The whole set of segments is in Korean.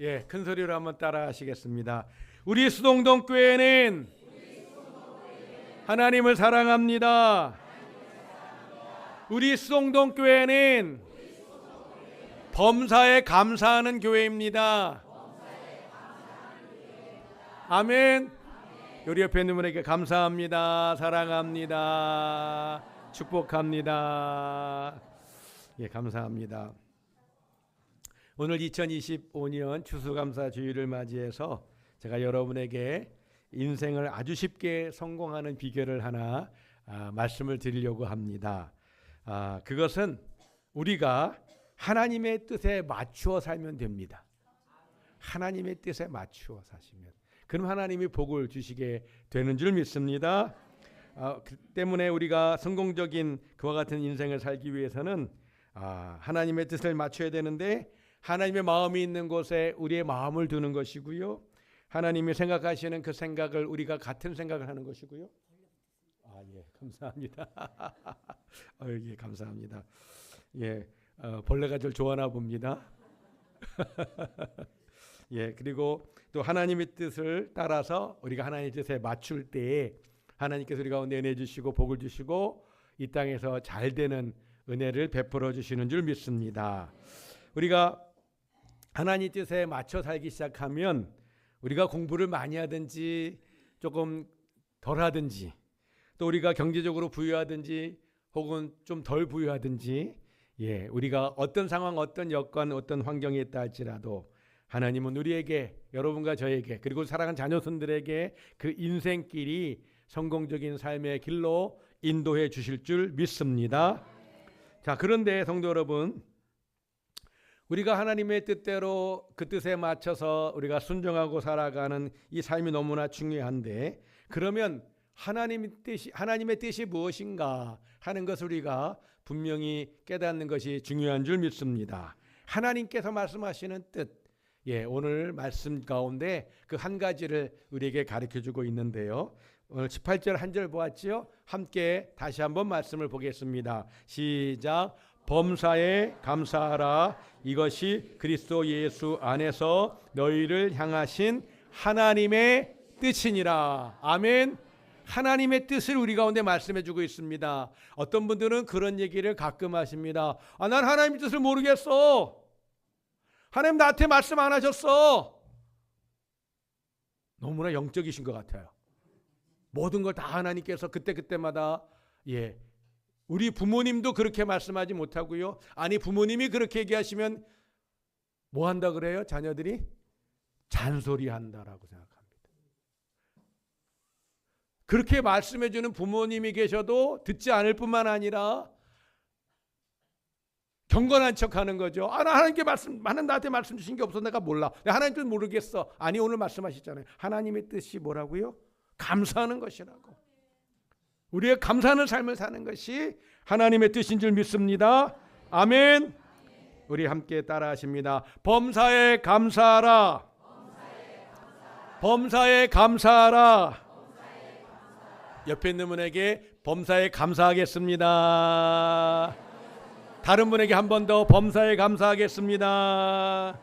예, 큰 소리로 한번 따라 하시겠습니다. 우리 수동동 교회는 하나님을 사랑합니다. 우리 수동동 교회는 범사에 감사하는 교회입니다. 아멘. 우리 옆에 있는 분에게 감사합니다. 사랑합니다. 축복합니다. 예, 감사합니다. 오늘 2025년 추수감사 주일을 맞이해서 제가 여러분에게 인생을 아주 쉽게 성공하는 비결을 하나 말씀을 드리려고 합니다. 그것은 우리가 하나님의 뜻에 맞추어 살면 됩니다. 하나님의 뜻에 맞추어 사시면 그럼 하나님이 복을 주시게 되는 줄 믿습니다. 그 때문에 우리가 성공적인 그와 같은 인생을 살기 위해서는 하나님의 뜻을 맞춰야 되는데 하나님의 마음이 있는 곳에 우리의 마음을 두는 것이고요. 하나님이 생각하시는 그 생각을 우리가 같은 생각을 하는 것이고요. 예, 감사합니다. 예, 감사합니다. 예, 벌레가 저를 좋아하나 봅니다. 예, 그리고 또 하나님의 뜻을 따라서 우리가 하나님의 뜻에 맞출 때에 하나님께서 우리 가운데 은혜 주시고 복을 주시고 이 땅에서 잘 되는 은혜를 베풀어 주시는 줄 믿습니다. 우리가 하나님 뜻에 맞춰 살기 시작하면 우리가 공부를 많이 하든지 조금 덜 하든지 또 우리가 경제적으로 부유하든지 혹은 좀 덜 부유하든지 예, 우리가 어떤 상황, 어떤 여건, 어떤 환경에 있다 할지라도 하나님은 우리에게, 여러분과 저에게, 그리고 사랑하는 자녀손들에게 그 인생길이 성공적인 삶의 길로 인도해 주실 줄 믿습니다. 자, 그런데 성도 여러분, 우리가 하나님의 뜻대로 그 뜻에 맞춰서 우리가 순종하고 살아가는 이 삶이 너무나 중요한데, 그러면 하나님의 뜻이 무엇인가 하는 것을 우리가 분명히 깨닫는 것이 중요한 줄 믿습니다. 하나님께서 말씀하시는 뜻, 예, 오늘 말씀 가운데 그 한 가지를 우리에게 가르쳐주고 있는데요. 오늘 18절 한 절 보았지요? 함께 다시 한번 말씀을 보겠습니다. 시작. 범사에 감사하라. 이것이 그리스도 예수 안에서 너희를 향하신 하나님의 뜻이니라. 아멘. 하나님의 뜻을 우리 가운데 말씀해 주고 있습니다. 어떤 분들은 그런 얘기를 가끔 하십니다. 난 하나님의 뜻을 모르겠어. 하나님 나한테 말씀 안 하셨어. 너무나 영적이신 것 같아요. 모든 걸 다 하나님께서 그때마다 예, 우리 부모님도 그렇게 말씀하지 못하고요. 아니 부모님이 그렇게 얘기하시면 뭐 한다 그래요? 자녀들이 잔소리한다라고 생각합니다. 그렇게 말씀해 주는 부모님이 계셔도 듣지 않을 뿐만 아니라 경건한 척하는 거죠. 나 하나님께 하나님 나한테 말씀 주신 게 없어. 내가 몰라. 내가 하나님 뜻 모르겠어. 아니 오늘 말씀하셨잖아요. 하나님의 뜻이 뭐라고요? 감사하는 것이라고. 우리의 감사하는 삶을 사는 것이 하나님의 뜻인 줄 믿습니다. 아멘. 우리 함께 따라하십니다. 범사에 감사하라. 범사에 감사하라. 옆에 있는 분에게 범사에 감사하겠습니다. 다른 분에게 한 번 더 범사에 감사하겠습니다.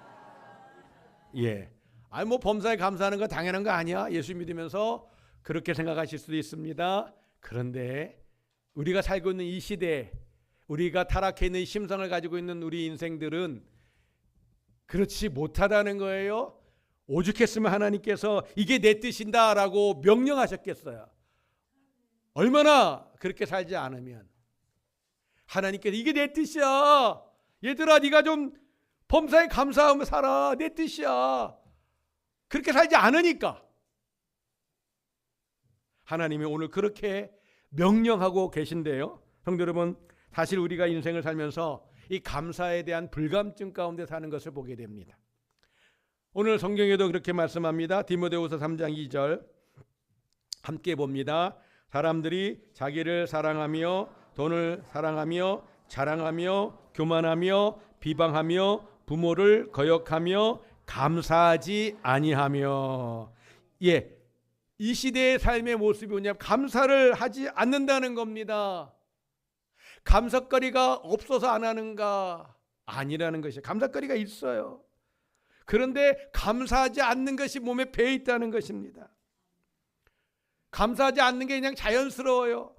예. 뭐 범사에 감사하는 거 당연한 거 아니야? 예수 믿으면서 그렇게 생각하실 수도 있습니다. 그런데 우리가 살고 있는 이 시대, 우리가 타락해 있는 심성을 가지고 있는 우리 인생들은 그렇지 못하다는 거예요. 오죽했으면 하나님께서 이게 내 뜻인다라고 명령하셨겠어요. 얼마나 그렇게 살지 않으면 하나님께서 이게 내 뜻이야. 얘들아 네가 좀 범사에 감사하며 살아. 내 뜻이야. 그렇게 살지 않으니까 하나님이 오늘 그렇게 명령하고 계신데요. 성도 여러분, 사실 우리가 인생을 살면서 이 감사에 대한 불감증 가운데 사는 것을 보게 됩니다. 오늘 성경에도 그렇게 말씀합니다. 디모데후서 3장 2절 함께 봅니다. 사람들이 자기를 사랑하며 돈을 사랑하며 자랑하며 교만하며 비방하며 부모를 거역하며 감사하지 아니하며. 예, 이 시대의 삶의 모습이 뭐냐면 감사를 하지 않는다는 겁니다. 감사거리가 없어서 안 하는가? 아니라는 것이에요. 감사거리가 있어요. 그런데 감사하지 않는 것이 몸에 배어 있다는 것입니다. 감사하지 않는 게 그냥 자연스러워요.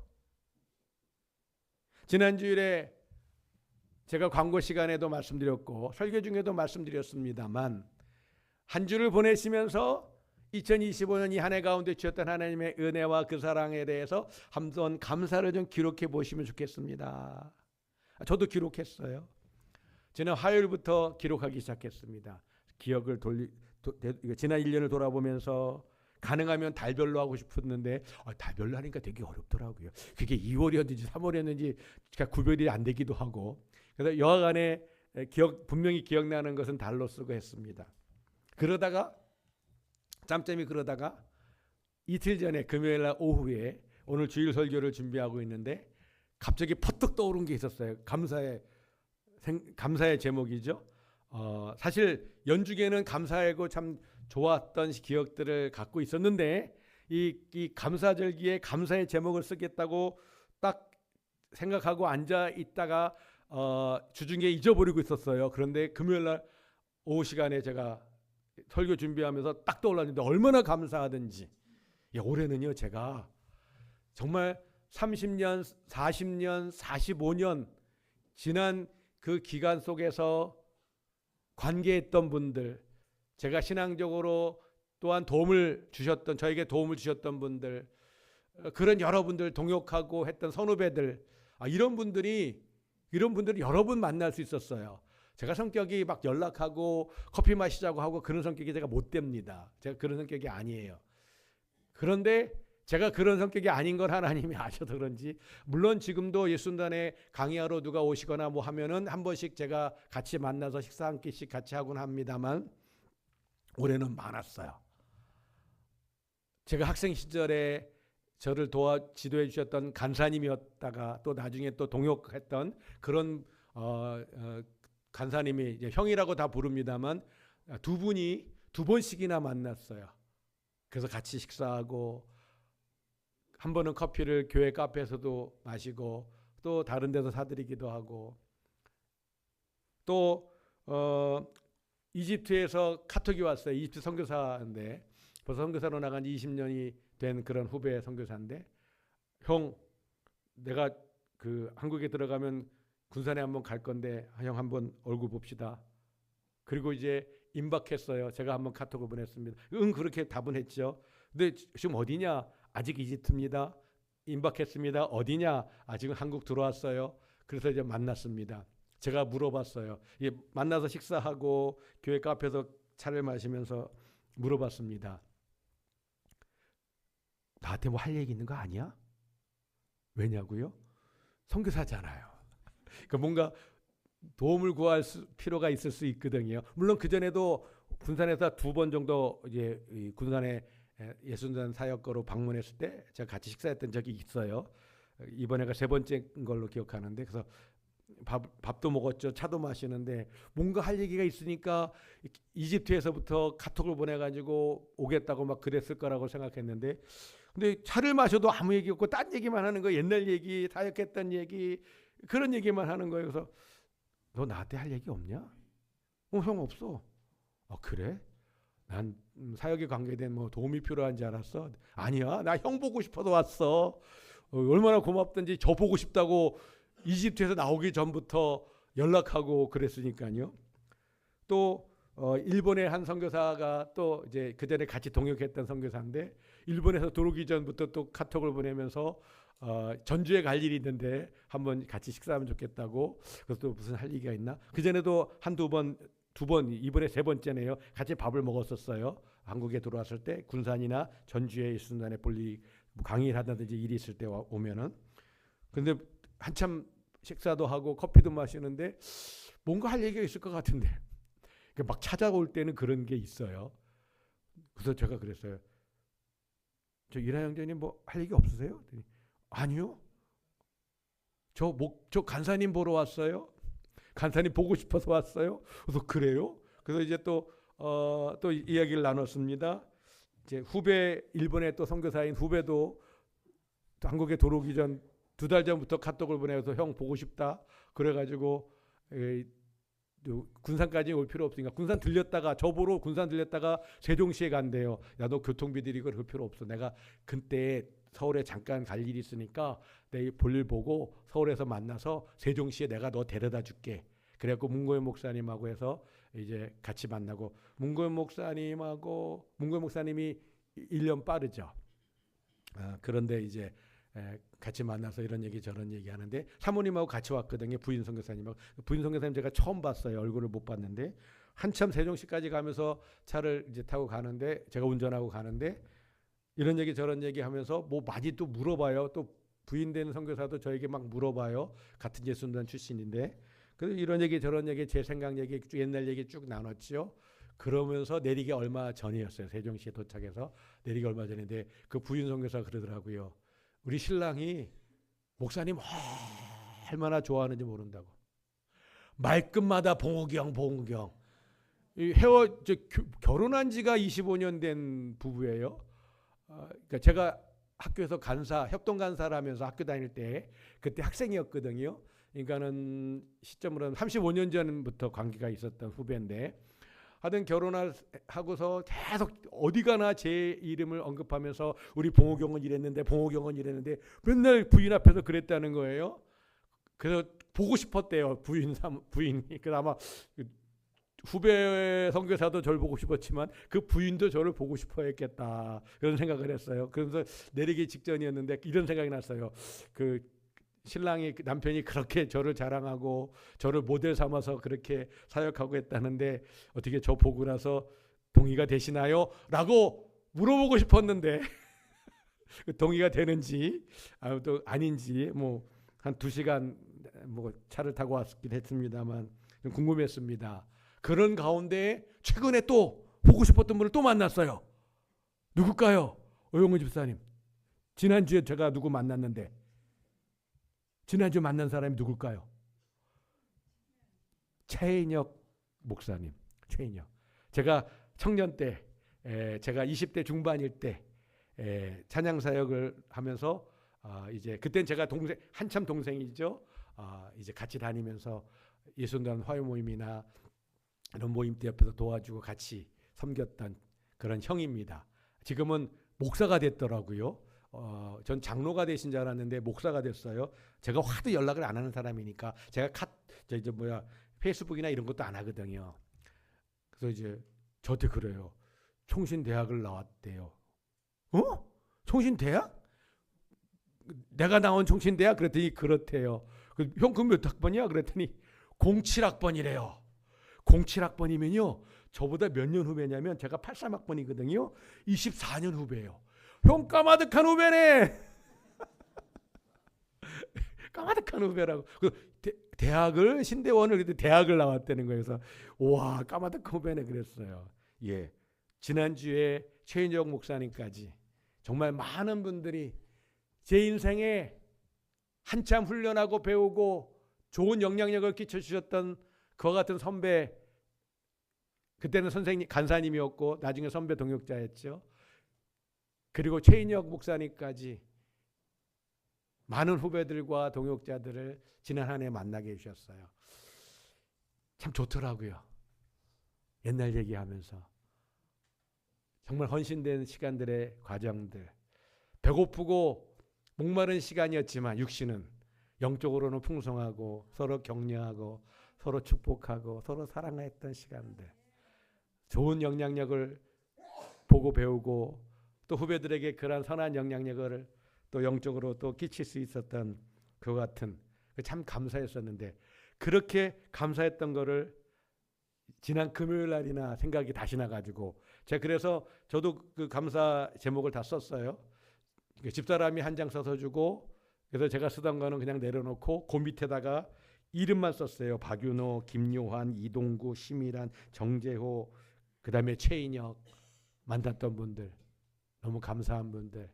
지난주일에 제가 광고 시간에도 말씀드렸고 설교 중에도 말씀드렸습니다만 한 주를 보내시면서 2025년 이 한 해 가운데 주셨던 하나님의 은혜와 그 사랑에 대해서 한번 감사를 좀 기록해 보시면 좋겠습니다. 저도 기록했어요. 지난 화요일부터 기록하기 시작했습니다. 기억을 지난 1년을 돌아보면서 가능하면 달별로 하고 싶었는데 달별로 하니까 되게 어렵더라고요. 그게 2월이었는지 3월이었는지 구별이 안 되기도 하고, 그래서 여하간에 분명히 기억나는 것은 달로 쓰고 했습니다. 그러다가 짬짬이 그러다가 이틀 전에 금요일 날 오후에 오늘 주일 설교를 준비하고 있는데 갑자기 퍼뜩 떠오른 게 있었어요. 감사의 제목이죠. 사실 연중에는 감사하고 참 좋았던 기억들을 갖고 있었는데 이 감사절기에 감사의 제목을 쓰겠다고 딱 생각하고 앉아 있다가 주중에 잊어버리고 있었어요. 그런데 금요일 날 오후 시간에 제가 설교 준비하면서 딱 떠올랐는데 얼마나 감사하든지. 올해는요 제가 정말 30년, 40년, 45년 지난 그 기간 속에서 관계했던 분들, 제가 신앙적으로 또한 저에게 도움을 주셨던 분들, 그런 여러분들 동역하고 했던 선후배들, 이런 분들이 여러 분 만날 수 있었어요. 제가 성격이 막 연락하고 커피 마시자고 하고 그런 성격이 제가 못 됩니다. 제가 그런 성격이 아니에요. 그런데 제가 그런 성격이 아닌 걸 하나님이 아셔서 그런지, 물론 지금도 예순단에 강의하러 누가 오시거나 뭐 하면은 한 번씩 제가 같이 만나서 식사 한 끼씩 같이 하곤 합니다만 올해는 많았어요. 제가 학생 시절에 저를 지도해 주셨던 간사님이었다가 또 나중에 또 동역했던 그런 간사님이 이제 형이라고 다 부릅니다만 두 분이 두 번씩이나 만났어요. 그래서 같이 식사하고 한 번은 커피를 교회 카페에서도 마시고 또 다른 데서 사드리기도 하고, 또 이집트에서 카톡이 왔어요. 이집트 선교사인데 벌써 선교사로 나간 지 20년이 된 그런 후배 선교사인데, 형 내가 그 한국에 들어가면 군산에 한번 갈 건데 형 한번 얼굴 봅시다. 그리고 이제 임박했어요. 제가 한번 카톡을 보냈습니다. 그렇게 답은 했죠. 근데 지금 어디냐? 아직 이집트입니다. 임박했습니다. 어디냐? 지금 한국 들어왔어요. 그래서 이제 만났습니다. 제가 물어봤어요. 만나서 식사하고 교회 카페에서 차를 마시면서 물어봤습니다. 나한테 뭐 할 얘기 있는 거 아니야? 왜냐고요? 선교사잖아요. 그러니까 뭔가 도움을 구할 필요가 있을 수 있거든요. 물론 그 전에도 군산에서 2번 정도 이제 군산에 예순단 사역거로 방문했을 때 제가 같이 식사했던 적이 있어요. 이번에가 3번째인 걸로 기억하는데, 그래서 밥도 먹었죠. 차도 마시는데 뭔가 할 얘기가 있으니까 이집트에서부터 카톡을 보내가지고 오겠다고 막 그랬을 거라고 생각했는데, 근데 차를 마셔도 아무 얘기 없고 딴 얘기만 하는 거예요. 옛날 얘기, 사역했던 얘기, 그런 얘기만 하는 거예요. 그래서 너 나한테 할 얘기 없냐? 형 없어. 그래? 난 사역에 관계된 뭐 도움이 필요한 줄 알았어. 아니야, 나 형 보고 싶어서 왔어. 얼마나 고맙던지 저 보고 싶다고 이집트에서 나오기 전부터 연락하고 그랬으니까요. 또 일본의 한 선교사가 또 이제 그 전에 같이 동역했던 선교사인데 일본에서 들어오기 전부터 또 카톡을 보내면서 전주에 갈 일이 있는데 한번 같이 식사하면 좋겠다고. 그래서 또 무슨 할 얘기가 있나? 그 전에도 한두 번, 이번에 3번째네요. 같이 밥을 먹었었어요. 한국에 들어왔을 때 군산이나 전주에 예순단에 볼일 강의를 하다든지 일이 있을 때 오면은. 근데 한참 식사도 하고 커피도 마시는데 뭔가 할 얘기가 있을 것 같은데 막 찾아올 때는 그런 게 있어요. 그래서 제가 그랬어요. 저 이라 형제님 뭐 할 얘기 없으세요? 아니요. 저 간사님 보러 왔어요. 간사님 보고 싶어서 왔어요. 그래서 그래요? 그래서 이제 또 이야기를 나눴습니다. 이제 일본의 또 선교사인 후배도 한국에 들어오기 전 2달 전부터 카톡을 보내서 형 보고 싶다. 그래가지고 군산까지 올 필요 없으니까 군산 들렸다가 저보러 군산 들렸다가 세종시에 간대요. 야, 너 교통비 들이고 그럴 필요 없어. 내가 그때 서울에 잠깐 갈 일이 있으니까 내 볼일 보고 서울에서 만나서 세종시에 내가 너 데려다 줄게. 그래갖고 문고현 목사님하고 해서 이제 같이 만나고 문고현 목사님이 1년 빠르죠. 그런데 이제 같이 만나서 이런 얘기 저런 얘기 하는데 사모님하고 같이 왔거든요. 부인 선교사님하고. 부인 선교사님 제가 처음 봤어요. 얼굴을 못 봤는데 한참 세종시까지 가면서 차를 이제 타고 가는데 제가 운전하고 가는데 이런 얘기 저런 얘기 하면서 뭐 많이 또 물어봐요. 또 부인 되는 선교사도 저에게 막 물어봐요. 같은 예수님단 출신인데. 그래서 이런 얘기 저런 얘기 제 생각 얘기 옛날 얘기 쭉 나눴죠. 그러면서 내리기 얼마 전이었어요. 세종시에 도착해서 내리기 얼마 전인데 그 부인 선교사가 그러더라고요. 우리 신랑이 목사님 얼마나 좋아하는지 모른다고. 말끝마다 봉우경. 결혼한 지가 25년 된 부부예요. 그러니까 제가 학교에서 협동 간사를 하면서 학교 다닐 때 그때 학생이었거든요. 그러니까는 시점으로는 35년 전부터 관계가 있었던 후배인데 하여튼 결혼하고서 계속 어디 가나 제 이름을 언급하면서 우리 봉호경은 이랬는데 맨날 부인 앞에서 그랬다는 거예요. 그래서 보고 싶었대요. 부인이. 그래서 아마 후배 선교사도 저를 보고 싶었지만 그 부인도 저를 보고 싶어 했겠다. 그런 생각을 했어요. 그래서 내리기 직전이었는데 이런 생각이 났어요. 그 신랑이 남편이 그렇게 저를 자랑하고 저를 모델 삼아서 그렇게 사역하고 했다는데 어떻게 저 보고 나서 동의가 되시나요? 라고 물어보고 싶었는데 동의가 되는지 또 아닌지 뭐 한 2시간 뭐 차를 타고 왔긴 했습니다만 좀 궁금했습니다. 그런 가운데 최근에 또 보고 싶었던 분을 또 만났어요. 누굴까요? 오영훈 집사님. 지난주에 제가 누구 만났는데 지난주 만난 사람이 누굴까요? 최인혁 목사님. 최인혁. 제가 청년 때, 제가 20대 중반일 때 찬양 사역을 하면서 이제 그땐 제가 한참 동생이죠. 이제 같이 다니면서 예수단 화요 모임이나 이런 모임 때 옆에서 도와주고 같이 섬겼던 그런 형입니다. 지금은 목사가 됐더라고요. 전 장로가 되신 줄 알았는데 목사가 됐어요. 제가 하도 연락을 안 하는 사람이니까 제가 페이스북이나 이런 것도 안 하거든요. 그래서 이제 저한테 그래요. 총신대학을 나왔대요. 총신대학? 내가 나온 총신대학? 그랬더니 그렇대요. 형 그럼 몇 학번이야? 그랬더니 07학번이래요. 07학번이면요. 저보다 몇 년 후배냐면 제가 83학번이거든요. 24년 후배예요. 형 까마득한 후배네. 까마득한 후배라고. 대학을 신대원을 대학을 나왔다는 거예요. 그래서 와 까마득한 후배네 그랬어요. 예, 지난주에 최인혁 목사님까지 정말 많은 분들이 제 인생에 한참 훈련하고 배우고 좋은 영향력을 끼쳐주셨던 그와 같은 선배, 그때는 선생님 간사님이었고 나중에 선배 동역자였죠. 그리고 최인혁 목사님까지 많은 후배들과 동역자들을 지난 한 해 만나게 해주셨어요. 참 좋더라고요. 옛날 얘기하면서 정말 헌신된 시간들의 과정들, 배고프고 목마른 시간이었지만 육신은 영적으로는 풍성하고 서로 격려하고 서로 축복하고 서로 사랑했던 시간들, 좋은 영향력을 보고 배우고 또 후배들에게 그러한 선한 영향력을 또 영적으로 또 끼칠 수 있었던 그 같은 참 감사했었는데 그렇게 감사했던 거를 지난 금요일 날이나 생각이 다시 나가지고 제가 그래서 저도 그 감사 제목을 다 썼어요. 집사람이 한 장 써서 주고 그래서 제가 쓰던 거는 그냥 내려놓고 그 밑에다가 이름만 썼어요. 박윤호, 김요한, 이동구, 심일한, 정재호, 그 다음에 최인혁 만났던 분들 너무 감사한 분들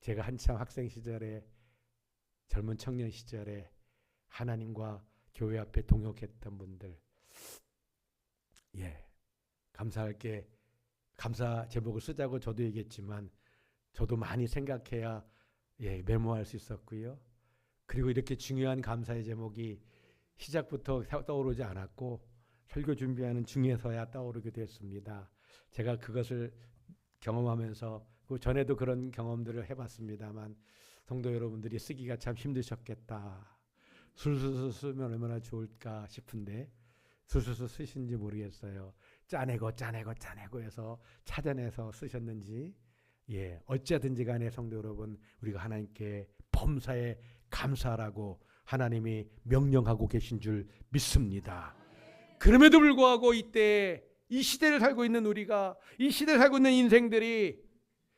제가 한참 학생 시절에 젊은 청년 시절에 하나님과 교회 앞에 동역했던 분들 예 감사할 게 감사 제목을 쓰자고 저도 얘기했지만 저도 많이 생각해야 예 메모할 수 있었고요. 그리고 이렇게 중요한 감사의 제목이 시작부터 떠오르지 않았고 설교 준비하는 중에서야 떠오르게 됐습니다. 제가 그것을 경험하면서 그 전에도 그런 경험들을 해봤습니다만 성도 여러분들이 쓰기가 참 힘드셨겠다. 술술술 쓰면 얼마나 좋을까 싶은데 술술술 쓰신지 모르겠어요. 짜내고 해서 찾아내서 쓰셨는지 어찌하든지 간에 성도 여러분 우리가 하나님께 범사에 감사하라고 하나님이 명령하고 계신 줄 믿습니다. 그럼에도 불구하고 이때 이 시대를 살고 있는 우리가 이 시대를 살고 있는 인생들이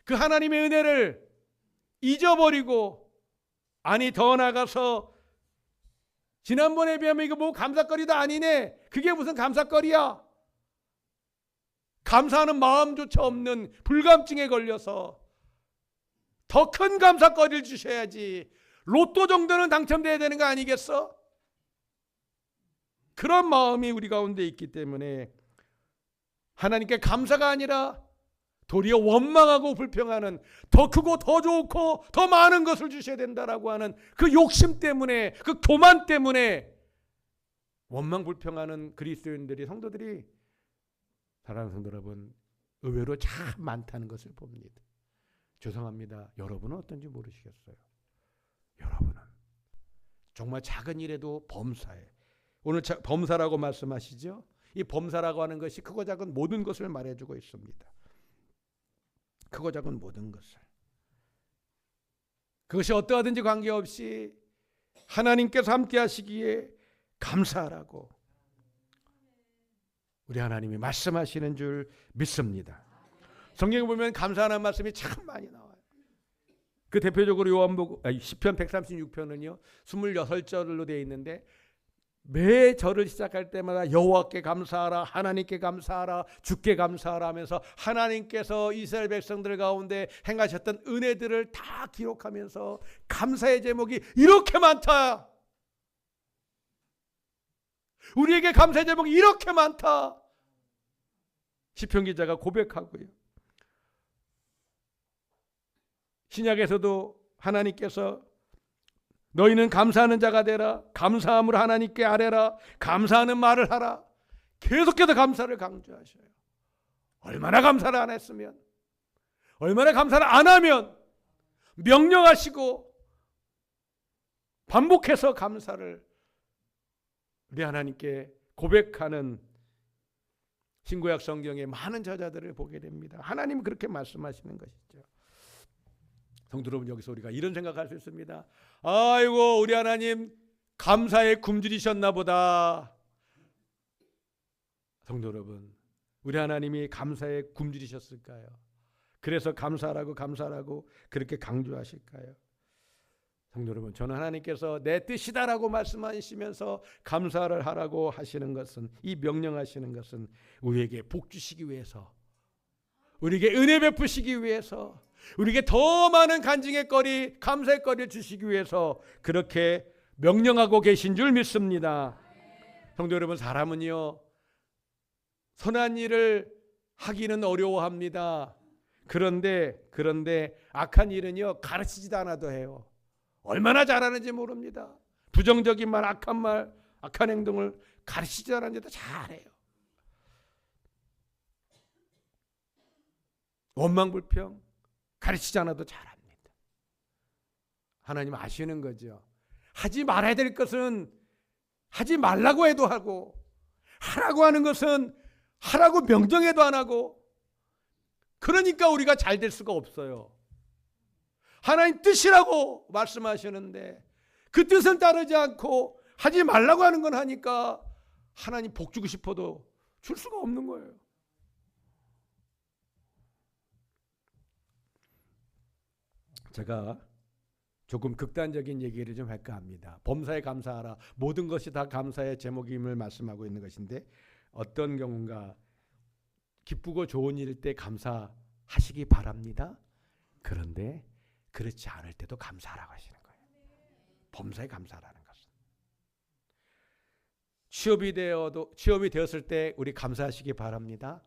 그 하나님의 은혜를 잊어버리고 아니 더 나가서 지난번에 비하면 이거 뭐 감사거리도 아니네. 그게 무슨 감사거리야. 감사하는 마음조차 없는 불감증에 걸려서 더 큰 감사거리를 주셔야지. 로또 정도는 당첨돼야 되는 거 아니겠어? 그런 마음이 우리 가운데 있기 때문에 하나님께 감사가 아니라 도리어 원망하고 불평하는 더 크고 더 좋고 더 많은 것을 주셔야 된다라고 하는 그 욕심 때문에 그 교만 때문에 원망 불평하는 그리스도인들이 성도들이 사랑하는 성도 여러분 의외로 참 많다는 것을 봅니다. 죄송합니다. 여러분은 어떤지 모르시겠어요. 여러분은 정말 작은 일에도 범사에 오늘 범사라고 말씀하시죠. 이 범사라고 하는 것이 크고 작은 모든 것을 말해주고 있습니다. 크고 작은 모든 것을 그것이 어떠하든지 관계없이 하나님께서 함께 하시기에 감사하라고 우리 하나님이 말씀하시는 줄 믿습니다. 성경에 보면 감사하는 말씀이 참 많이 나와요. 그 대표적으로 시편 136편은요 26절로 되어 있는데 매 절을 시작할 때마다 여호와께 감사하라, 하나님께 감사하라, 주께 감사하라 하면서 하나님께서 이스라엘 백성들 가운데 행하셨던 은혜들을 다 기록하면서 감사의 제목이 이렇게 많다. 우리에게 감사의 제목이 이렇게 많다. 시편 기자가 고백하고요. 신약에서도 하나님께서 너희는 감사하는 자가 되라. 감사함을 하나님께 아뢰라. 감사하는 말을 하라. 계속해서 감사를 강조하셔요. 얼마나 감사를 안 했으면, 얼마나 감사를 안 하면 명령하시고 반복해서 감사를 우리 하나님께 고백하는 신구약 성경의 많은 저자들을 보게 됩니다. 하나님은 그렇게 말씀하시는 것이죠. 성도 여러분 여기서 우리가 이런 생각할 수 있습니다. 아이고 우리 하나님 감사에 굶주리셨나 보다. 성도 여러분 우리 하나님이 감사에 굶주리셨을까요? 그래서 감사하라고 그렇게 강조하실까요? 성도 여러분 저는 하나님께서 내 뜻이다라고 말씀하시면서 감사를 하라고 하시는 것은 이 명령하시는 것은 우리에게 복 주시기 위해서 우리에게 은혜 베푸시기 위해서 우리에게 더 많은 간증의 거리, 감사의 거리를 주시기 위해서 그렇게 명령하고 계신 줄 믿습니다. 성도 여러분 사람은요 선한 일을 하기는 어려워합니다. 그런데 악한 일은요 가르치지도 않아도 해요. 얼마나 잘하는지 모릅니다. 부정적인 말, 악한 행동을 가르치지 않았는데도 잘해요. 원망불평 가르치지 않아도 잘합니다. 하나님 아시는 거죠. 하지 말아야 될 것은 하지 말라고 해도 하고 하라고 하는 것은 하라고 명령해도 안 하고 그러니까 우리가 잘 될 수가 없어요. 하나님 뜻이라고 말씀하시는데 그 뜻을 따르지 않고 하지 말라고 하는 건 하니까 하나님 복 주고 싶어도 줄 수가 없는 거예요. 제가 조금 극단적인 얘기를 좀 할까 합니다. 범사에 감사하라. 모든 것이 다 감사의 제목임을 말씀하고 있는 것인데 어떤 경우인가 기쁘고 좋은 일일 때 감사하시기 바랍니다. 그런데 그렇지 않을 때도 감사하라고 하시는 거예요. 범사에 감사라는 것은. 취업이 되었을 때 우리 감사하시기 바랍니다.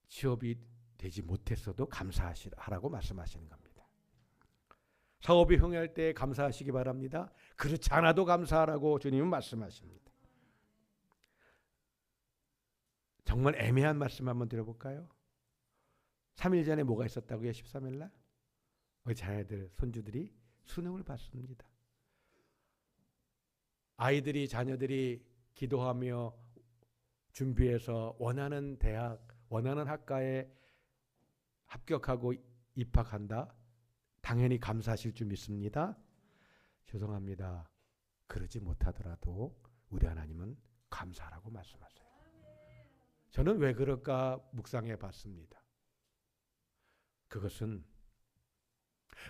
취업이 되지 못했어도 감사하라고 말씀하시는 겁니다. 사업이 흥할 때 감사하시기 바랍니다. 그렇지 않아도 감사하라고 주님은 말씀하십니다. 정말 애매한 말씀 한번 드려볼까요? 3일 전에 뭐가 있었다고요? 13일 날? 우리 자녀들, 손주들이 수능을 봤습니다. 아이들이, 자녀들이 기도하며 준비해서 원하는 대학, 원하는 학과에 합격하고 입학한다. 당연히 감사하실 줄 믿습니다. 죄송합니다. 그러지 못하더라도 우리 하나님은 감사하라고 말씀하세요. 저는 왜 그럴까 묵상해 봤습니다. 그것은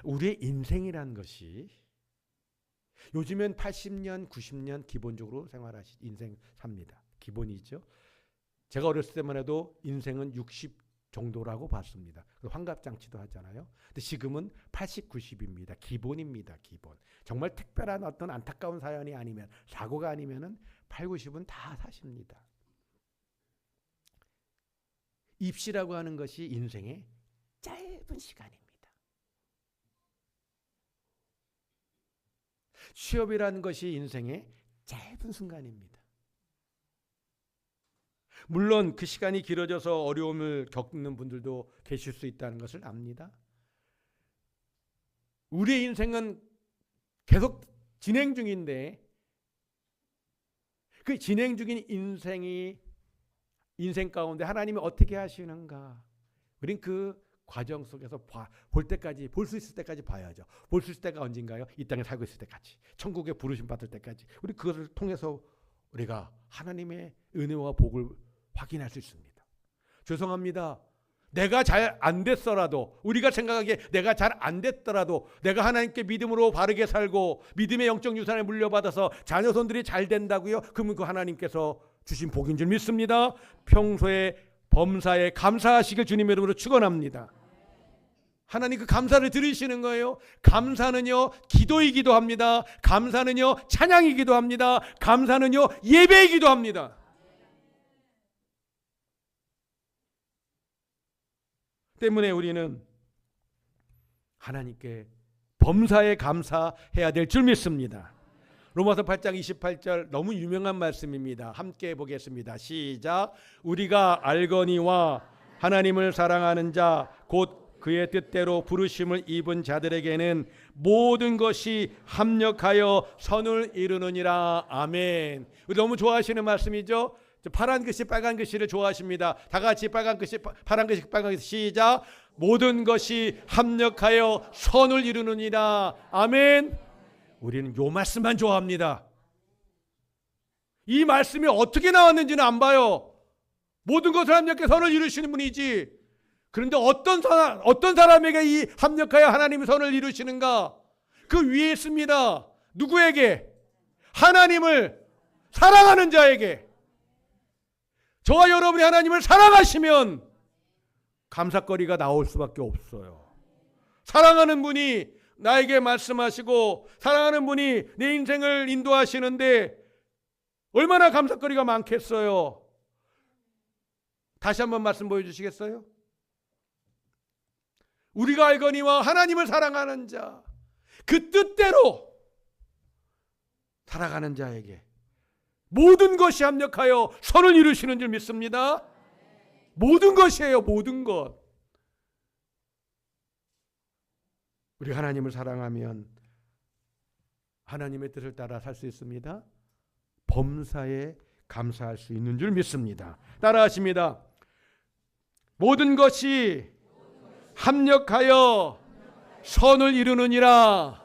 우리의 인생이란 것이 요즘엔 80년, 90년 기본적으로 인생 삽니다. 기본이죠. 제가 어렸을 때만 해도 인생은 60 정도라고 봤습니다. 환갑잔치도 하잖아요. 근데 지금은 80, 90입니다. 기본입니다. 기본. 정말 특별한 어떤 안타까운 사연이 아니면, 사고가 아니면은 8, 90은 다 사십니다. 입시라고 하는 것이 인생의 짧은 시간입니다. 취업이라는 것이 인생의 짧은 순간입니다. 물론 그 시간이 길어져서 어려움을 겪는 분들도 계실 수 있다는 것을 압니다. 우리의 인생은 계속 진행 중인데 그 진행 중인 인생 가운데 하나님이 어떻게 하시는가? 우린 그 과정 속에서 볼 수 있을 때까지 봐야죠. 볼 수 있을 때가 언젠가요? 이 땅에 살고 있을 때까지. 천국에 부르심 받을 때까지. 우리 그것을 통해서 우리가 하나님의 은혜와 복을 확인할 수 있습니다. 죄송합니다. 내가 잘 안 됐더라도, 우리가 생각하기에 내가 잘 안 됐더라도 내가 하나님께 믿음으로 바르게 살고 믿음의 영적 유산을 물려받아서 자녀손들이 잘 된다고요? 그러면 그 하나님께서 주신 복인 줄 믿습니다. 평소에 범사에 감사하시길 주님의 이름으로 축원합니다. 하나님 그 감사를 들으시는 거예요. 감사는요 기도이기도 합니다. 감사는요 찬양이기도 합니다. 감사는요 예배이기도 합니다. 때문에 우리는 하나님께 범사에 감사해야 될 줄 믿습니다. 로마서 8장 28절 너무 유명한 말씀입니다. 함께 보겠습니다. 시작. 우리가 알거니와 하나님을 사랑하는 자 곧 그의 뜻대로 부르심을 입은 자들에게는 모든 것이 합력하여 선을 이루느니라. 아멘. 너무 좋아하시는 말씀이죠. 파란 글씨 빨간 글씨를 좋아하십니다. 다 같이 빨간 글씨 파란 글씨 빨간 글씨 시작. 모든 것이 합력하여 선을 이루느니라. 아멘. 우리는 요 말씀만 좋아합니다. 이 말씀이 어떻게 나왔는지는 안 봐요. 모든 것을 합력해 선을 이루시는 분이지. 그런데 어떤 사람에게 이 합력하여 하나님의 선을 이루시는가? 그 위에 있습니다. 누구에게? 하나님을 사랑하는 자에게. 저와 여러분이 하나님을 사랑하시면 감사거리가 나올 수밖에 없어요. 사랑하는 분이 나에게 말씀하시고 사랑하는 분이 내 인생을 인도하시는데 얼마나 감사거리가 많겠어요. 다시 한번 말씀 보여주시겠어요? 우리가 알거니와 하나님을 사랑하는 자, 그 뜻대로 살아가는 자에게 모든 것이 합력하여 선을 이루시는 줄 믿습니다. 모든 것이에요. 모든 것. 우리 하나님을 사랑하면 하나님의 뜻을 따라 살 수 있습니다. 범사에 감사할 수 있는 줄 믿습니다. 따라하십니다. 모든 것이 합력하여 선을 이루느니라.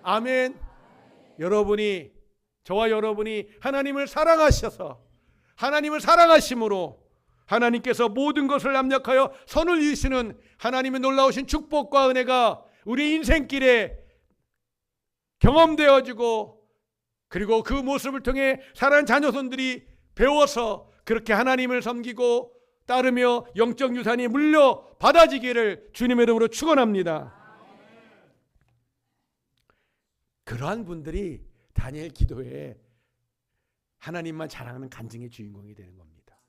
아멘. 여러분이, 저와 여러분이 하나님을 사랑하셔서 하나님을 사랑하심으로 하나님께서 모든 것을 합력하여 선을 이루시는 하나님의 놀라우신 축복과 은혜가 우리 인생길에 경험되어지고 그리고 그 모습을 통해 사랑하는 자녀손들이 배워서 그렇게 하나님을 섬기고 따르며 영적 유산이 물려받아지기를 주님의 이름으로 축원합니다. 그러한 분들이 다니엘 기도에 하나님만 자랑하는 간증의 주인공이 되는 겁니다.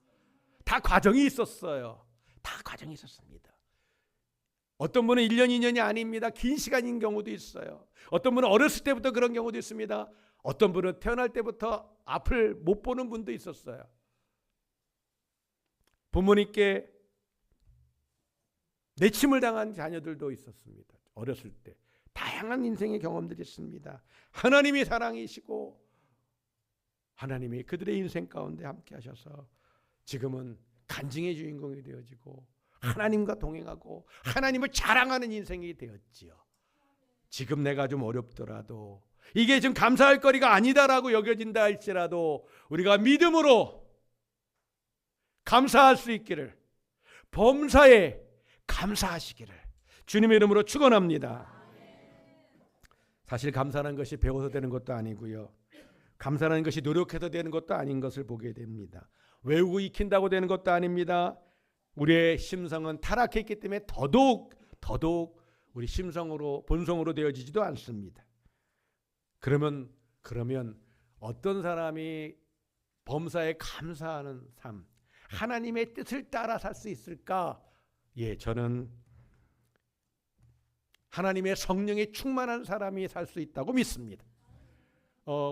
다 과정이 있었어요. 다 과정이 있었습니다. 어떤 분은 1년, 2년이 아닙니다. 긴 시간인 경우도 있어요. 어떤 분은 어렸을 때부터 그런 경우도 있습니다. 어떤 분은 태어날 때부터 앞을 못 보는 분도 있었어요. 부모님께 내침을 당한 자녀들도 있었습니다. 어렸을 때. 다양한 인생의 경험들이 있습니다. 하나님이 사랑이시고 하나님이 그들의 인생 가운데 함께 하셔서 지금은 간증의 주인공이 되어지고 하나님과 동행하고 하나님을 자랑하는 인생이 되었지요. 지금 내가 좀 어렵더라도 이게 지금 감사할 거리가 아니다라고 여겨진다 할지라도 우리가 믿음으로 감사할 수 있기를, 범사에 감사하시기를 주님의 이름으로 축원합니다. 사실 감사라는 것이 배워서 되는 것도 아니고요. 감사라는 것이 노력해서 되는 것도 아닌 것을 보게 됩니다. 외우고 익힌다고 되는 것도 아닙니다. 우리의 심성은 타락했기 때문에 더더욱 우리 심성으로 본성으로 되어지지도 않습니다. 그러면 어떤 사람이 범사에 감사하는 삶, 하나님의 뜻을 따라 살 수 있을까? 저는 하나님의 성령에 충만한 사람이 살 수 있다고 믿습니다.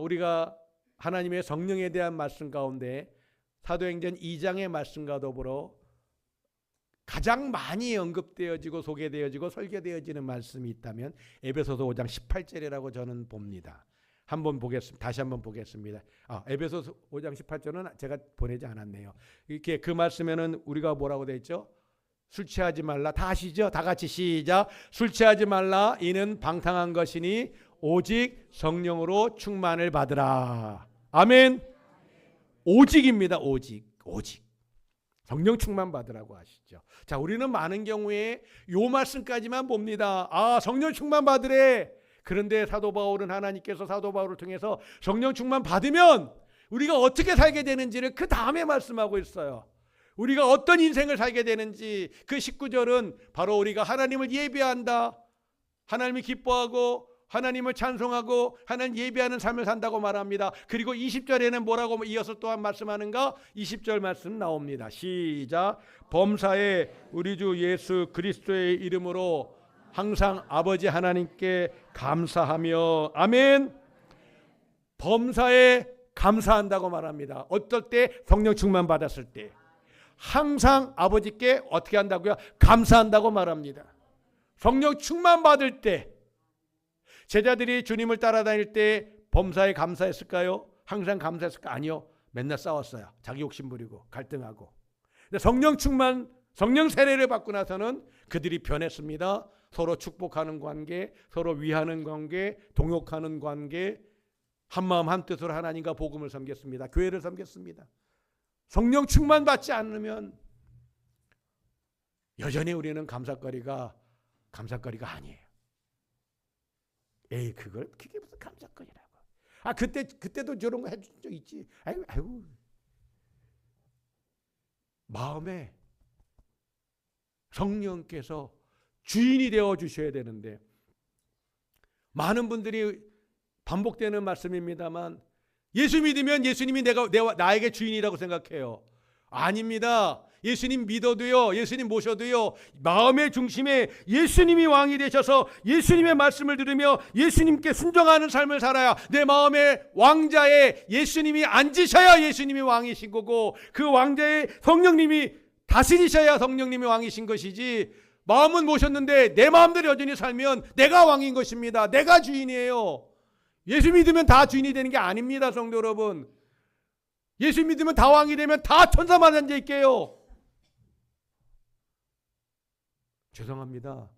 우리가 하나님의 성령에 대한 말씀 가운데 사도행전 2장의 말씀과 더불어 가장 많이 언급되어지고 소개되어지고 설교되어지는 말씀이 있다면 에베소서 5장 18절이라고 저는 봅니다. 다시 한번 보겠습니다. 에베소서 5장 18절은 제가 보내지 않았네요. 이렇게 그 말씀에는 우리가 뭐라고 되어 있죠? 술 취하지 말라. 다 아시죠? 다 같이 시작. 술 취하지 말라. 이는 방탕한 것이니 오직 성령으로 충만을 받으라. 아멘. 오직입니다. 오직. 성령 충만 받으라고 하시죠. 자, 우리는 많은 경우에 요 말씀까지만 봅니다. 성령 충만 받으래. 그런데 사도 바울은 하나님께서 사도 바울을 통해서 성령 충만 받으면 우리가 어떻게 살게 되는지를 그 다음에 말씀하고 있어요. 우리가 어떤 인생을 살게 되는지 그 19절은 바로 우리가 하나님을 예배한다, 하나님을 기뻐하고 하나님을 찬송하고 하나님 예배하는 삶을 산다고 말합니다. 그리고 20절에는 뭐라고 이어서 또한 말씀하는가? 20절 말씀 나옵니다. 시작. 범사에 우리 주 예수 그리스도의 이름으로 항상 아버지 하나님께 감사하며. 아멘. 범사에 감사한다고 말합니다. 어떨 때? 성령 충만 받았을 때. 항상 아버지께 어떻게 한다고요? 감사한다고 말합니다. 성령 충만 받을 때. 제자들이 주님을 따라다닐 때 범사에 감사했을까요? 항상 감사했을까? 아니요. 맨날 싸웠어요. 자기 욕심 부리고 갈등하고. 근데 성령 충만, 성령 세례를 받고 나서는 그들이 변했습니다. 서로 축복하는 관계, 서로 위하는 관계, 동역하는 관계, 한마음 한뜻으로 하나님과 복음을 섬겼습니다. 교회를 섬겼습니다. 성령 충만 받지 않으면 여전히 우리는 감사거리가 아니에요. 그게 무슨 감사거리라고. 그때도 저런 거 해준 적 있지. 아이고. 마음에 성령께서 주인이 되어 주셔야 되는데, 많은 분들이 반복되는 말씀입니다만, 예수 믿으면 예수님이 나에게 주인이라고 생각해요. 아닙니다. 예수님 믿어도요, 예수님 모셔도요, 마음의 중심에 예수님이 왕이 되셔서 예수님의 말씀을 들으며 예수님께 순종하는 삶을 살아야 내 마음의 왕자에 예수님이 앉으셔야 예수님이 왕이신 거고, 그 왕자에 성령님이 다스리셔야 성령님이 왕이신 것이지, 마음은 모셨는데 내 마음대로 여전히 살면 내가 왕인 것입니다. 내가 주인이에요. 예수 믿으면 다 주인이 되는 게 아닙니다, 성도 여러분. 예수 믿으면 다 왕이 되면 다 천사만 앉아 있게요. 죄송합니다.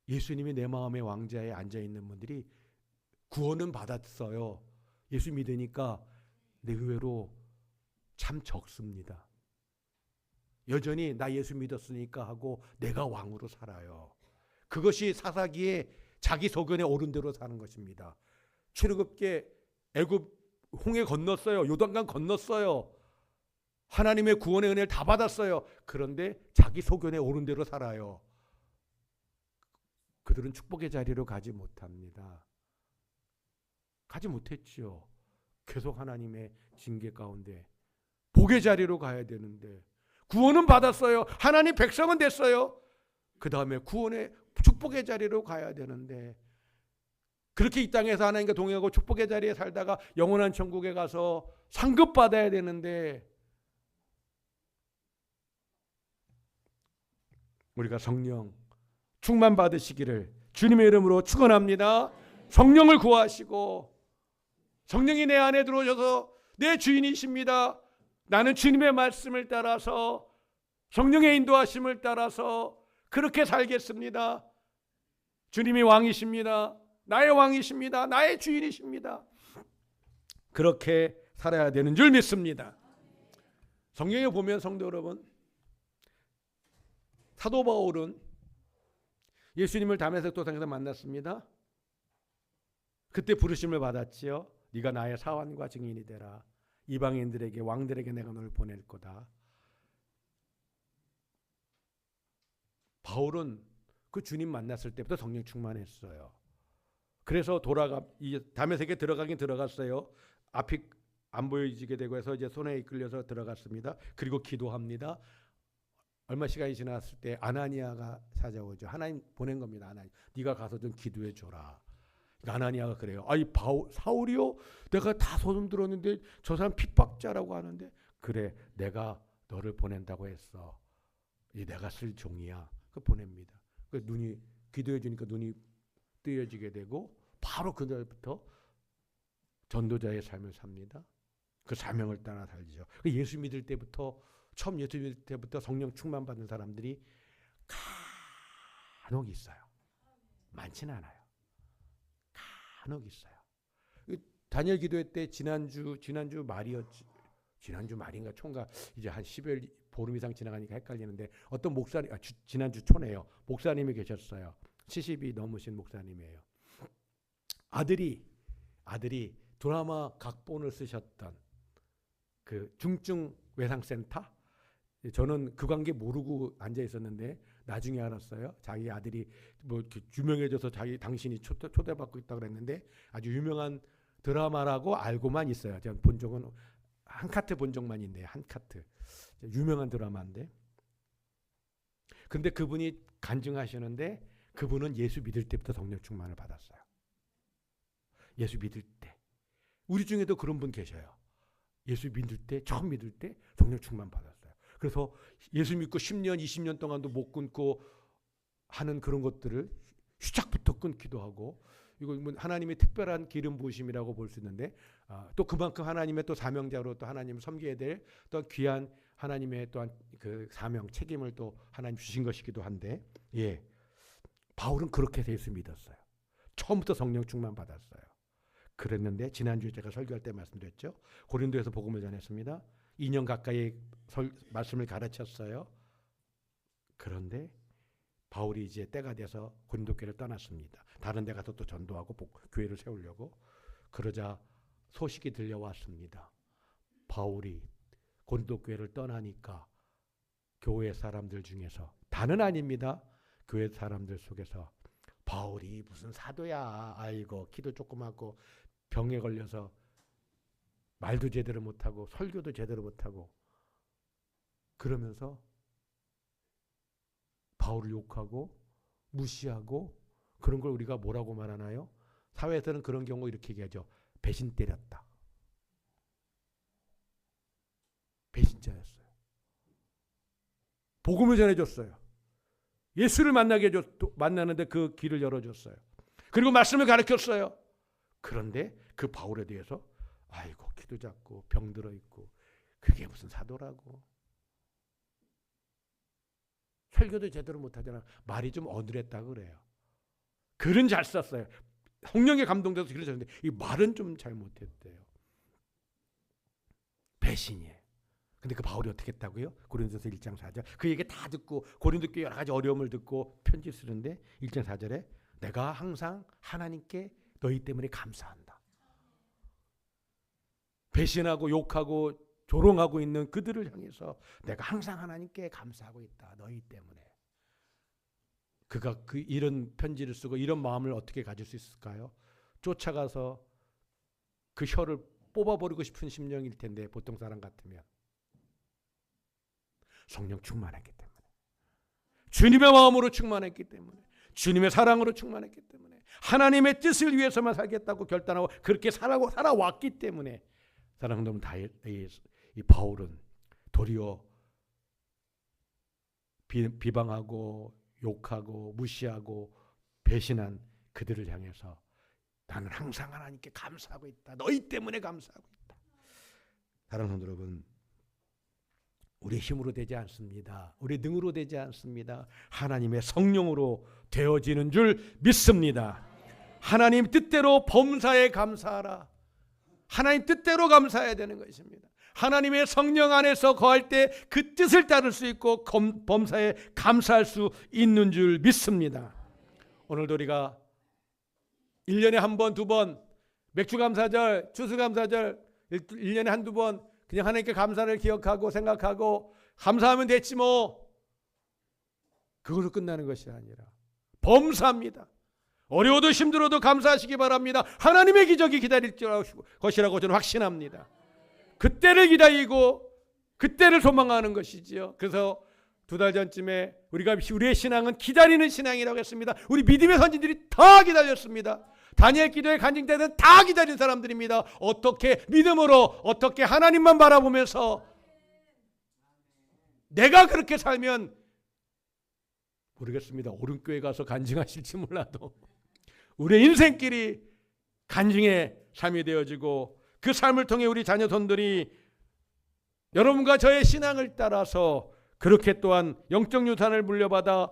예수님이 내 마음의 왕자에 앉아 있는 분들이 구원은 받았어요. 예수 믿으니까. 내 의외로 참 적습니다. 여전히 나 예수 믿었으니까 하고 내가 왕으로 살아요. 그것이 사사기에 자기 소견에 옳은 대로 사는 것입니다. 출애굽기에 애굽 홍해 건넜어요. 요단강 건넜어요. 하나님의 구원의 은혜를 다 받았어요. 그런데 자기 소견에 옳은 대로 살아요. 그들은 축복의 자리로 가지 못합니다. 가지 못했지요. 계속 하나님의 징계 가운데 복의 자리로 가야 되는데, 구원은 받았어요. 하나님 백성은 됐어요. 그 다음에 구원의 축복의 자리로 가야 되는데, 그렇게 이 땅에서 하나님과 동행하고 축복의 자리에 살다가 영원한 천국에 가서 상급받아야 되는데, 우리가 성령 충만 받으시기를 주님의 이름으로 축원합니다. 성령을 구하시고, 성령이 내 안에 들어오셔서 내 주인이십니다. 나는 주님의 말씀을 따라서, 성령의 인도하심을 따라서 그렇게 살겠습니다. 주님이 왕이십니다. 나의 왕이십니다. 나의 주인이십니다. 그렇게 살아야 되는 줄 믿습니다. 성경에 보면 성도 여러분, 사도 바울은 예수님을 다메섹 도상에서 만났습니다. 그때 부르심을 받았지요. 네가 나의 사환과 증인이 되라. 이방인들에게, 왕들에게 내가 너를 보낼 거다. 바울은 그 주님 만났을 때부터 성령 충만했어요. 그래서 다메섹에 들어가긴 들어갔어요. 앞이 안 보여지게 되고 해서 이제 손에 이끌려서 들어갔습니다. 그리고 기도합니다. 얼마 시간이 지났을 때 아나니아가 찾아오죠. 하나님 보낸 겁니다. 하나님, 네가 가서 좀 기도해 줘라. 아나니아가 그래요. 아이 사울이요? 내가 다 소문 들었는데 저 사람 핍박자라고 하는데, 그래 내가 너를 보낸다고 했어. 이 내가 쓸 종이야. 그 보냅니다. 그 눈이, 기도해 주니까 눈이 뜨여지게 되고 바로 그날부터 전도자의 삶을 삽니다. 그 사명을 따라 살죠. 예수 믿을 때부터, 처음 예수 믿을 때부터 성령 충만 받는 사람들이 간혹 있어요. 많지는 않아요. 간혹 있어요. 다니엘 기도회 때 지난주 말이었지. 지난주 말인가 초인가, 이제 한 10일 보름 이상 지나가니까 헷갈리는데, 어떤 목사님, 지난주 초네요. 목사님이 계셨어요. 70이 넘으신 목사님이에요. 아들이 드라마 각본을 쓰셨던 그 중증 외상센터, 저는 그 관계 모르고 앉아 있었는데 나중에 알았어요. 자기 아들이 뭐 유명해져서 당신이 초대받고 있다고 그랬는데, 아주 유명한 드라마라고 알고만 있어요. 제가 본 적은 한 카트 본 적만 있네요. 한 카트. 유명한 드라마인데. 근데 그분이 간증하시는데, 그분은 예수 믿을 때부터 성령 충만을 받았어요. 예수 믿을 때. 우리 중에도 그런 분 계셔요. 예수 믿을 때, 처음 믿을 때 성령 충만 받았어요. 그래서 예수 믿고 10년, 20년 동안도 못 끊고 하는 그런 것들을 시작부터 끊기도 하고, 이거 하나님의 특별한 기름 부으심이라고 볼 수 있는데, 또 그만큼 하나님의 또 사명자로 또 하나님을 섬겨야 될 또 귀한 하나님의 또한 그 사명, 책임을 또 하나님 주신 것이기도 한데, 예, 바울은 그렇게 해서 예수 믿었어요. 처음부터 성령 충만 받았어요. 그랬는데 지난주에 제가 설교할 때 말씀드렸죠. 고린도에서 복음을 전했습니다. 2년 가까이 말씀을 가르쳤어요. 그런데 바울이 이제 때가 돼서 고린도 교회를 떠났습니다. 다른 데 가서 또 전도하고 교회를 세우려고. 그러자 소식이 들려왔습니다. 바울이 고린도 교회를 떠나니까 교회 사람들 중에서, 다는 아닙니다, 교회 사람들 속에서 바울이 무슨 사도야, 아이고 키도 조그맣고 병에 걸려서 말도 제대로 못하고 설교도 제대로 못하고, 그러면서 바울을 욕하고 무시하고, 그런 걸 우리가 뭐라고 말하나요? 사회에서는 그런 경우 이렇게 얘기하죠. 배신 때렸다. 배신자였어요. 복음을 전해줬어요. 예수를 만나는데 그 길을 열어줬어요. 그리고 말씀을 가르쳤어요. 그런데 그 바울에 대해서, 아이고 키도 작고 병들어 있고 그게 무슨 사도라고, 설교도 제대로 못하잖아, 말이 좀 어눌했다 그래요. 글은 잘 썼어요. 성령에 감동돼서 글을 썼는데 이 말은 좀 잘 못했대요. 배신이에요. 근데 그 바울이 어떻게 했다고요? 고린도서 1장 4절. 그 얘기 다 듣고 고린도 교회 여러 가지 어려움을 듣고 편지 쓰는데 1장 4절에 내가 항상 하나님께 너희 때문에 감사한다. 배신하고 욕하고 조롱하고 있는 그들을 향해서 내가 항상 하나님께 감사하고 있다. 너희 때문에. 그가 이런 편지를 쓰고 이런 마음을 어떻게 가질 수 있을까요? 쫓아가서 그 혀를 뽑아버리고 싶은 심령일 텐데, 보통 사람 같으면. 성령 충만했기 때문에. 주님의 마음으로 충만했기 때문에, 주님의 사랑으로 충만했기 때문에, 하나님의 뜻을 위해서만 살겠다고 결단하고 그렇게 살아왔기 때문에, 사랑하는 이 바울은 도리어 비방하고 욕하고 무시하고 배신한 그들을 향해서 나는 항상 하나님께 감사하고 있다. 너희 때문에 감사하고 있다. 사랑하는 여러분, 우리 힘으로 되지 않습니다. 우리 능으로 되지 않습니다. 하나님의 성령으로 되어지는 줄 믿습니다. 하나님 뜻대로 범사에 감사하라. 하나님 뜻대로 감사해야 되는 것입니다. 하나님의 성령 안에서 거할 때 그 뜻을 따를 수 있고 범사에 감사할 수 있는 줄 믿습니다. 오늘도 우리가 1년에 한 번, 두 번 맥주감사절, 추수감사절 1년에 한두 번 그냥 하나님께 감사를 기억하고 생각하고 감사하면 됐지 뭐, 그걸로 끝나는 것이 아니라 범사입니다. 어려워도 힘들어도 감사하시기 바랍니다. 하나님의 기적이 기다릴 것이라고 저는 확신합니다. 그때를 기다리고 그때를 소망하는 것이지요. 그래서 2달 전쯤에 우리의 신앙은 기다리는 신앙이라고 했습니다. 우리 믿음의 선진들이 다 기다렸습니다. 다니엘 기도의 간증 때는 다 기다린 사람들입니다. 어떻게 믿음으로, 어떻게 하나님만 바라보면서 내가 그렇게 살면 모르겠습니다. 오른교회 가서 간증하실지 몰라도 우리의 인생길이 간증의 삶이 되어지고 그 삶을 통해 우리 자녀손들이 여러분과 저의 신앙을 따라서 그렇게 또한 영적 유산을 물려받아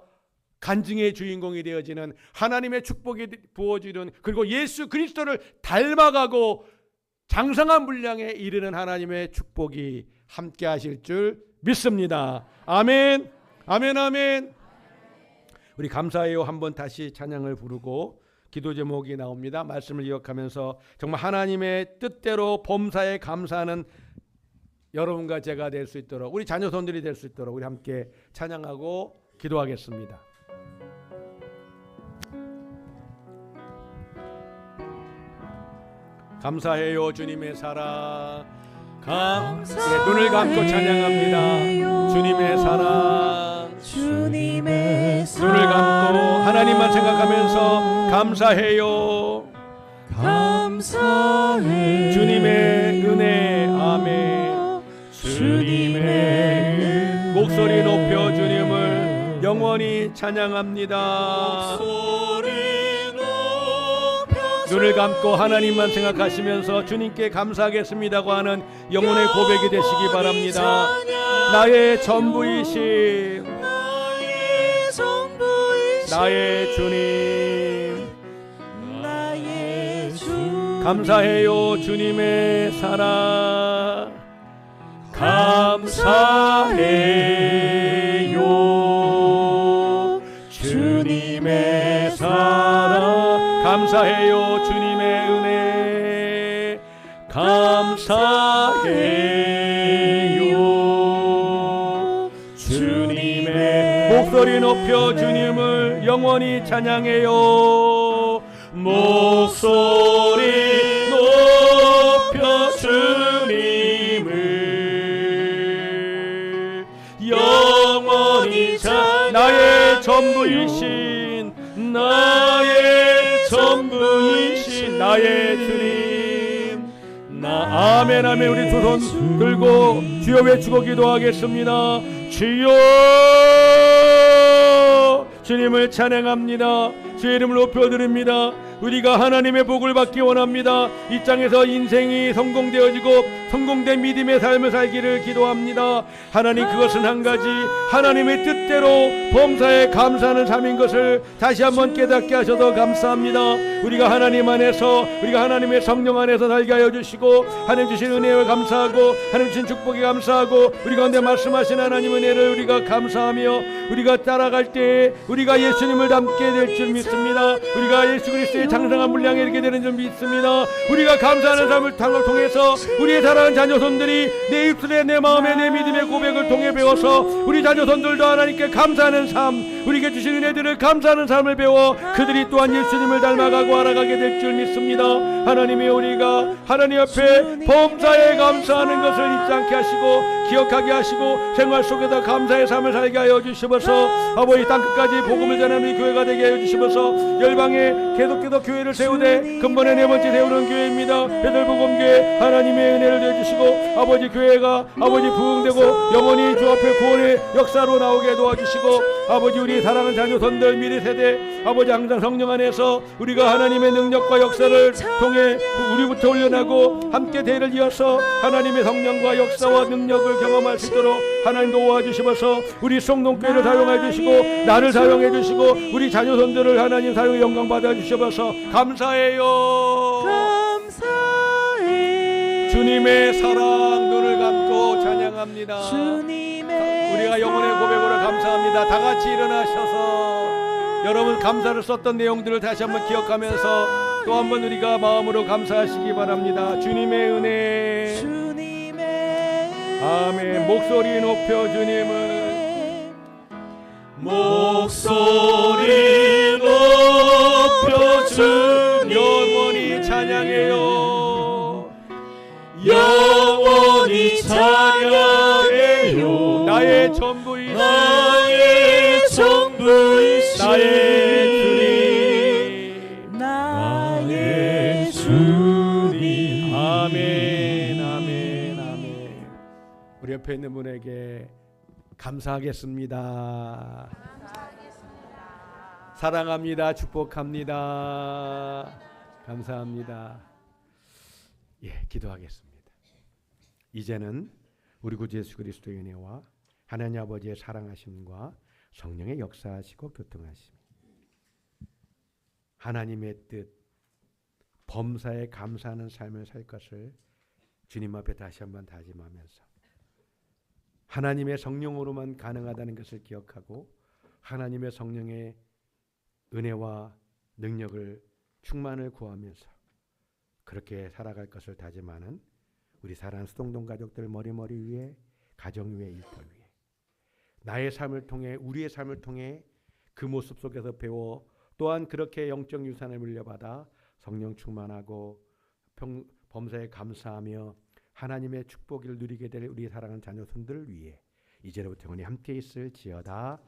간증의 주인공이 되어지는, 하나님의 축복이 부어지는, 그리고 예수 그리스도를 닮아가고 장성한 분량에 이르는 하나님의 축복이 함께 하실 줄 믿습니다. 아멘, 아멘, 아멘. 우리 감사해요 한번 다시 찬양을 부르고 기도 제목이 나옵니다. 말씀을 기억하면서 정말 하나님의 뜻대로 범사에 감사하는 여러분과 제가 될 수 있도록, 우리 자녀손들이 될 수 있도록 우리 함께 찬양하고 기도하겠습니다. 감사해요 주님의 사랑. 감사해요. 눈을 감고 찬양합니다. 주님의 사랑, 주님의 사랑. 눈을 감고 하나님만 생각하면서 감사해요. 감사해요. 주님의 은혜. 아멘. 주님의 목소리 높여 주님을 영원히 찬양합니다. 눈을 감고 하나님만 생각하시면서 주님께 감사하겠습니다고 하는 영혼의 고백이 되시기 바랍니다. 나의 전부이신 나의 주님, 감사해요 주님의 사랑. 감사해요 주님의 사랑. 감사해요 주님의 은혜. 감사해요 주님의 목소리 높여 주님을 영원히 찬양해요. 목소리 높여 주님을 영원히 나의 전부이신, 나의 전부이신 나의 주님. 아멘, 아멘. 우리 두 손 들고 주여 외치고 기도하겠습니다. 주여, 주님을 찬양합니다. 주의 이름을 높여드립니다. 우리가 하나님의 복을 받기 원합니다. 이 땅에서 인생이 성공되어지고 성공된 믿음의 삶을 살기를 기도합니다. 하나님, 그것은 한 가지, 하나님의 뜻대로 범사에 감사하는 삶인 것을 다시 한번 깨닫게 하셔서 감사합니다. 우리가 하나님 안에서, 우리가 하나님의 성령 안에서 살게 하여 주시고 하나님 주신 은혜에 감사하고 하나님 주신 축복에 감사하고 우리 가운데 말씀하신 하나님 은혜를 우리가 감사하며 우리가 따라갈 때에 우리가 예수님을 닮게 될 줄 믿습니다. 우리가 예수 그리스도의 장성한 분량에 이르게 되는 줄 믿습니다. 우리가 감사하는 삶을 통해서 우리의 사랑하는 자녀손들이 내 입술에, 내 마음에, 내 믿음의 고백을 통해 배워서 우리 자녀손들도 하나님께 감사하는 삶, 우리에게 주신 은혜들을 감사하는 삶을 배워 그들이 또한 예수님을 닮아가고 알아가게 될 줄 믿습니다. 하나님이 우리가 하나님 앞에 범사에 감사하는 것을 잊지 않게 하시고 기억하게 하시고 생활 속에서 감사의 삶을 살게 하여 주시면서 아버지 땅끝까지 복음을 전하는 교회가 되게 하여 주시면서 열방에 계속해서 교회를 세우되 근본의 네 번째 세우는 교회입니다. 베들복음교회 하나님의 은혜를 내주시고 아버지 교회가 아버지 부흥되고 영원히 주 앞에 구원의 역사로 나오게 도와주시고 아버지 우리 사랑하는 자녀손들 미래 세대 아버지 항상 성령 안에서 우리가 하나님의 능력과 역사를 통해 우리부터 훈련하고 함께 대를 이어서 하나님의 성령과 역사와 능력을 경험할 수 있도록 하나님 도와주시면서 우리 성동교회를 사용해 주시고 나를 사용해 주시고 우리 자녀손들을 하나님 사용에 영광 받아 주셔서 감사해요. 감사해. 주님의 사랑 눈을 감고 찬양합니다. 우리가 영혼의 고백으로 감사합니다. 다 같이 일어나셔서 여러분 감사를 썼던 내용들을 다시 한번 기억하면서 또 한번 우리가 마음으로 감사하시기 바랍니다. 주님의 은혜. 아멘. 목소리 높여 주님을 목소리 높여 주님 영원히 찬양해요. 영원히 찬양해요. 나의 전부이신 나의 전부이신 나의 주님. 아멘 아멘 아멘. 우리 옆에 있는 분에게 감사하겠습니다. 사랑합니다. 축복합니다. 감사합니다. 예, 기도하겠습니다. 이제는 우리 구주 예수 그리스도의 은혜와 하나님 아버지의 사랑하심과 성령의 역사하시고 교통하심, 하나님의 뜻, 범사에 감사하는 삶을 살 것을 주님 앞에 다시 한번 다짐하면서 하나님의 성령으로만 가능하다는 것을 기억하고 하나님의 성령의 은혜와 능력을 충만을 구하면서 그렇게 살아갈 것을 다짐하는 우리 사랑하는 수동동 가족들 머리머리 위에 가정 위에 일터 위에 나의 삶을 통해 우리의 삶을 통해 그 모습 속에서 배워 또한 그렇게 영적 유산을 물려받아 성령 충만하고 범사에 감사하며 하나님의 축복을 누리게 될 우리 사랑하는 자녀손들을 위해 이제로부터 영원히 함께 있을지어다.